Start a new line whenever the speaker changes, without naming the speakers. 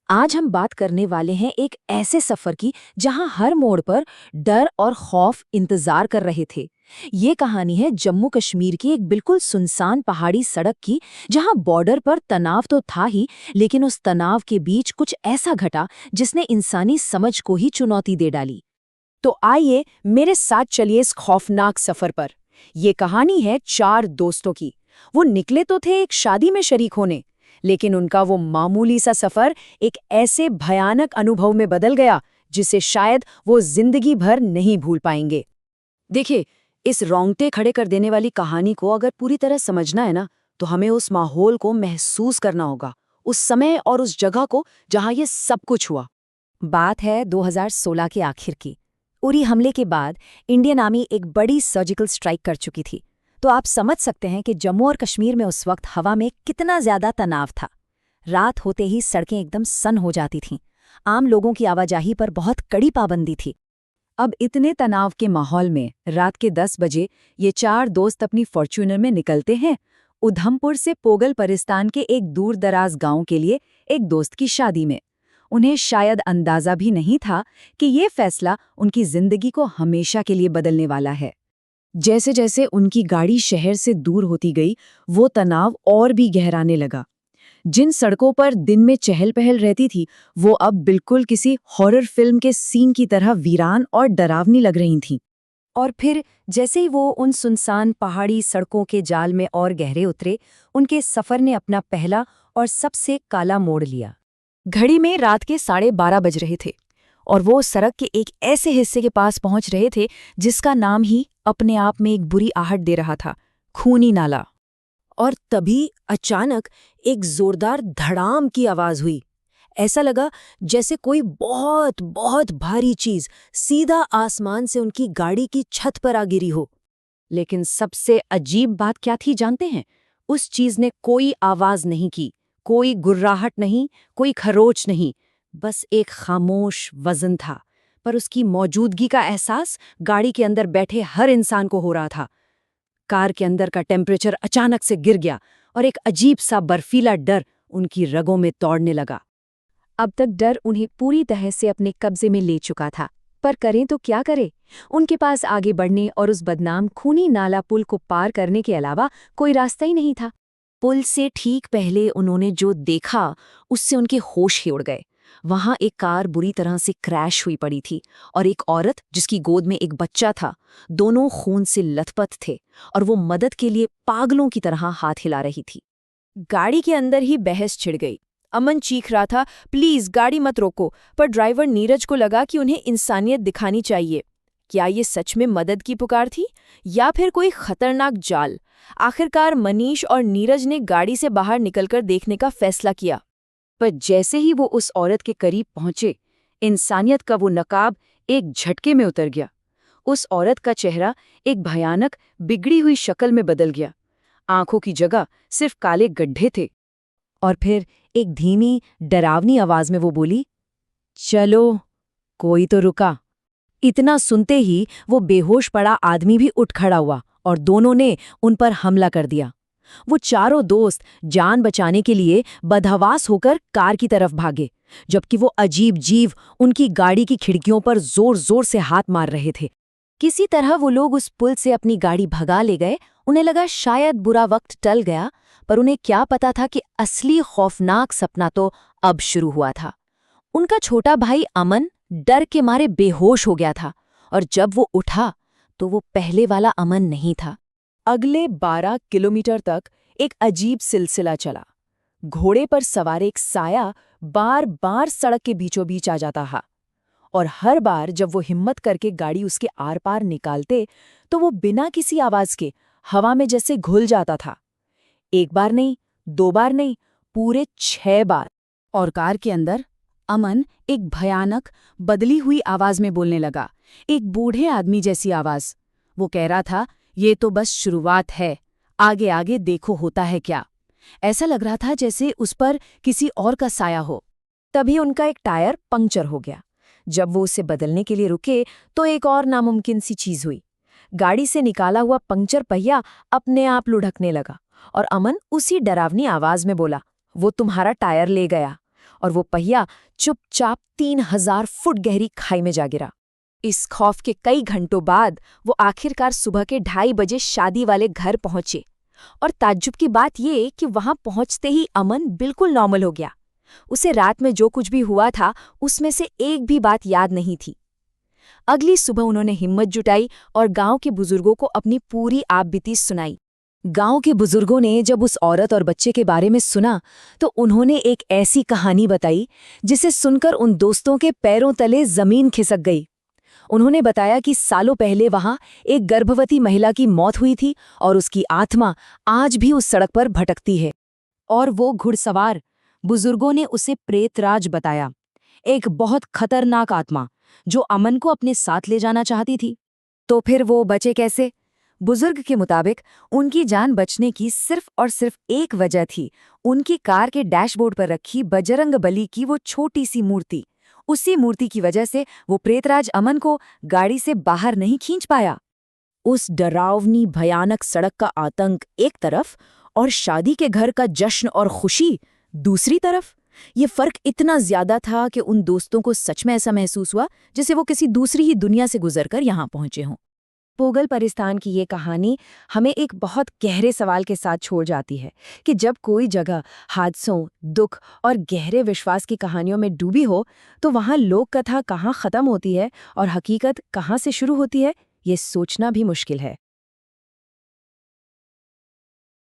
आज हम बात करने वाले हैं एक ऐसे सफर की जहां हर मोड़ पर डर और खौफ इंतजार कर रहे थे। ये कहानी है जम्मू कश्मीर की एक बिल्कुल सुनसान पहाड़ी सड़क की, जहां बॉर्डर पर तनाव तो था ही, लेकिन उस तनाव के बीच कुछ ऐसा घटा जिसने इंसानी समझ को ही चुनौती दे डाली।
तो आइए मेरे साथ चलिए इस खौफनाक सफर पर। ये कहानी है चार दोस्तों की। वो निकले तो थे एक शादी में शरीक होने, लेकिन उनका वो मामूली सा सफर एक ऐसे भयानक अनुभव में बदल गया जिसे शायद वो जिंदगी भर नहीं भूल पाएंगे। देखिए, इस रोंगटे खड़े कर देने वाली कहानी को अगर पूरी तरह समझना है ना, तो हमें उस माहौल को महसूस करना होगा, उस समय और उस जगह को जहां ये सब कुछ हुआ।
बात है 2016 के आखिर की। उरी हमले के बाद इंडियन आर्मी एक बड़ी सर्जिकल स्ट्राइक कर चुकी थी, तो आप समझ सकते हैं कि जम्मू और कश्मीर में उस वक्त हवा में कितना ज्यादा तनाव था। रात होते ही सड़कें एकदम सन हो जाती थीं। आम लोगों की आवाजाही पर बहुत कड़ी पाबंदी थी।
अब इतने तनाव के माहौल में रात के 10 बजे ये चार दोस्त अपनी फॉर्च्यूनर में निकलते हैं उधमपुर से पोगल परिस्तान के एक दूर दराज गांव के लिए, एक दोस्त की शादी में। उन्हें शायद अंदाजा भी नहीं था कि ये फैसला उनकी जिंदगी को हमेशा के लिए बदलने वाला है। जैसे जैसे उनकी गाड़ी शहर से दूर होती गई, वो तनाव और भी गहराने लगा। जिन सड़कों पर दिन में चहल पहल रहती थी, वो अब बिल्कुल किसी हॉरर फिल्म के सीन की तरह वीरान और डरावनी लग रही थीं।
और फिर जैसे ही वो उन सुनसान पहाड़ी सड़कों के जाल में और गहरे उतरे, उनके सफर ने अपना पहला और सबसे काला मोड़ लिया।
घड़ी में रात के 12:30 बज रहे थे और वो सड़क के एक ऐसे हिस्से के पास पहुंच रहे थे जिसका नाम ही अपने आप में एक बुरी आहट दे रहा था, खूनी नाला। और तभी अचानक एक जोरदार धड़ाम की आवाज हुई। ऐसा लगा जैसे कोई बहुत बहुत भारी चीज सीधा आसमान से उनकी गाड़ी की छत पर आ गिरी हो। लेकिन सबसे अजीब बात क्या थी जानते हैं? उस चीज ने कोई आवाज नहीं की, कोई गुर्राहट नहीं, कोई खरोच नहीं, बस एक खामोश वजन था। पर उसकी मौजूदगी का एहसास गाड़ी के अंदर बैठे हर इंसान को हो रहा था। कार के अंदर का टेम्परेचर अचानक से गिर गया और एक अजीब सा बर्फीला डर उनकी रगों में दौड़ने लगा।
अब तक डर उन्हें पूरी तरह से अपने कब्जे में ले चुका था, पर करें तो क्या करें? उनके पास आगे बढ़ने और उस बदनाम खूनी नाला पुल को पार करने के अलावा कोई रास्ता ही नहीं था।
पुल से ठीक पहले उन्होंने जो देखा, उससे उनके होश ही उड़ गए। वहां एक कार बुरी तरह से क्रैश हुई पड़ी थी और एक औरत जिसकी गोद में एक बच्चा था, दोनों खून से लथपथ थे और वो मदद के लिए पागलों की तरह हाथ हिला रही थी। गाड़ी के अंदर ही बहस छिड़ गई। अमन चीख रहा था, प्लीज गाड़ी मत रोको, पर ड्राइवर नीरज को लगा कि उन्हें इंसानियत दिखानी चाहिए। क्या ये सच में मदद की पुकार थी या फिर कोई खतरनाक जाल? आखिरकार मनीष और नीरज ने गाड़ी से बाहर निकलकर देखने का फैसला किया। पर जैसे ही वो उस औरत के करीब पहुंचे, इंसानियत का वो नकाब एक झटके में उतर गया। उस औरत का चेहरा एक भयानक बिगड़ी हुई शक्ल में बदल गया। आंखों की जगह सिर्फ काले गड्ढे थे।
और फिर एक धीमी डरावनी आवाज में वो बोली, चलो। कोई तो रुका। इतना सुनते ही वो बेहोश पड़ा आदमी भी उठ खड़ा हुआ और दोनों ने उन पर हमला कर दिया। वो चारों दोस्त जान बचाने के लिए बदहवास होकर कार की तरफ भागे, जबकि वो अजीब जीव उनकी गाड़ी की खिड़कियों पर जोर जोर से हाथ मार रहे थे। किसी तरह वो लोग उस पुल से अपनी गाड़ी भगा ले गए। उन्हें लगा शायद बुरा वक्त टल गया, पर उन्हें क्या पता था कि असली खौफनाक सपना तो अब शुरू हुआ था। उनका छोटा भाई अमन डर के मारे बेहोश हो गया था, और जब वो उठा तो वो पहले वाला अमन नहीं था।
अगले 12 किलोमीटर तक एक अजीब सिलसिला चला। घोड़े पर सवार एक साया बार बार सड़क के बीचों बीच आ जाता था, और हर बार जब वो हिम्मत करके गाड़ी उसके आर पार निकालते, तो वो बिना किसी आवाज के हवा में जैसे घुल जाता था। एक बार नहीं, 2 बार नहीं, पूरे 6 बार। और कार के अंदर अमन एक भयानक बदली हुई आवाज में बोलने लगा, एक बूढ़े आदमी जैसी आवाज। वो कह रहा था, ये तो बस शुरुआत है, आगे आगे देखो होता है क्या। ऐसा लग रहा था जैसे उस पर किसी और का साया हो। तभी उनका एक टायर पंक्चर हो गया। जब वो उसे बदलने के लिए रुके, तो एक और नामुमकिन सी चीज हुई। गाड़ी से निकाला हुआ पंक्चर पहिया अपने आप लुढ़कने लगा और अमन उसी डरावनी आवाज में बोला, वो तुम्हारा टायर ले गया।
और वो पहिया चुपचाप 3000 फुट गहरी खाई में जा गिरा।
इस खौफ के कई घंटों बाद वो आखिरकार सुबह के 2:30 बजे शादी वाले घर पहुंचे। और ताज्जुब की बात ये कि वहां पहुंचते ही अमन बिल्कुल नॉर्मल हो गया। उसे रात में जो कुछ भी हुआ था उसमें से एक भी बात याद नहीं थी। अगली सुबह उन्होंने हिम्मत जुटाई और गांव के बुजुर्गों को अपनी पूरी आपबीती सुनाई।
गांव के बुजुर्गों ने जब उस औरत और बच्चे के बारे में सुना तो उन्होंने एक ऐसी कहानी बताई जिसे सुनकर उन दोस्तों के पैरों तले जमीन खिसक गई। उन्होंने बताया कि सालों पहले वहां एक गर्भवती महिला की मौत हुई थी और उसकी आत्मा आज भी उस सड़क पर भटकती है। और वो घुड़सवार, बुजुर्गों ने उसे प्रेतराज बताया, एक बहुत खतरनाक आत्मा जो अमन को अपने साथ ले जाना चाहती थी। तो फिर वो बचे कैसे? बुजुर्ग के मुताबिक उनकी जान बचने की सिर्फ और सिर्फ एक वजह थी, उनकी कार के डैशबोर्ड पर रखी बजरंग बली की वो छोटी सी मूर्ति। उसी मूर्ति की वजह से वो प्रेतराज अमन को गाड़ी से बाहर नहीं खींच पाया। उस डरावनी भयानक सड़क का आतंक एक तरफ और शादी के घर का जश्न और खुशी दूसरी तरफ। ये फर्क इतना ज्यादा था कि उन दोस्तों को सच में ऐसा महसूस हुआ जैसे वो किसी दूसरी ही दुनिया से गुजरकर यहाँ पहुंचे हों। पोगल परिस्तान की ये कहानी हमें एक बहुत गहरे सवाल के साथ छोड़ जाती है कि जब कोई जगह हादसों, दुख और गहरे विश्वास की कहानियों में डूबी हो तो वहाँ लोक कथा कहाँ खत्म होती है और हकीकत कहाँ से शुरू होती है, ये सोचना भी मुश्किल है।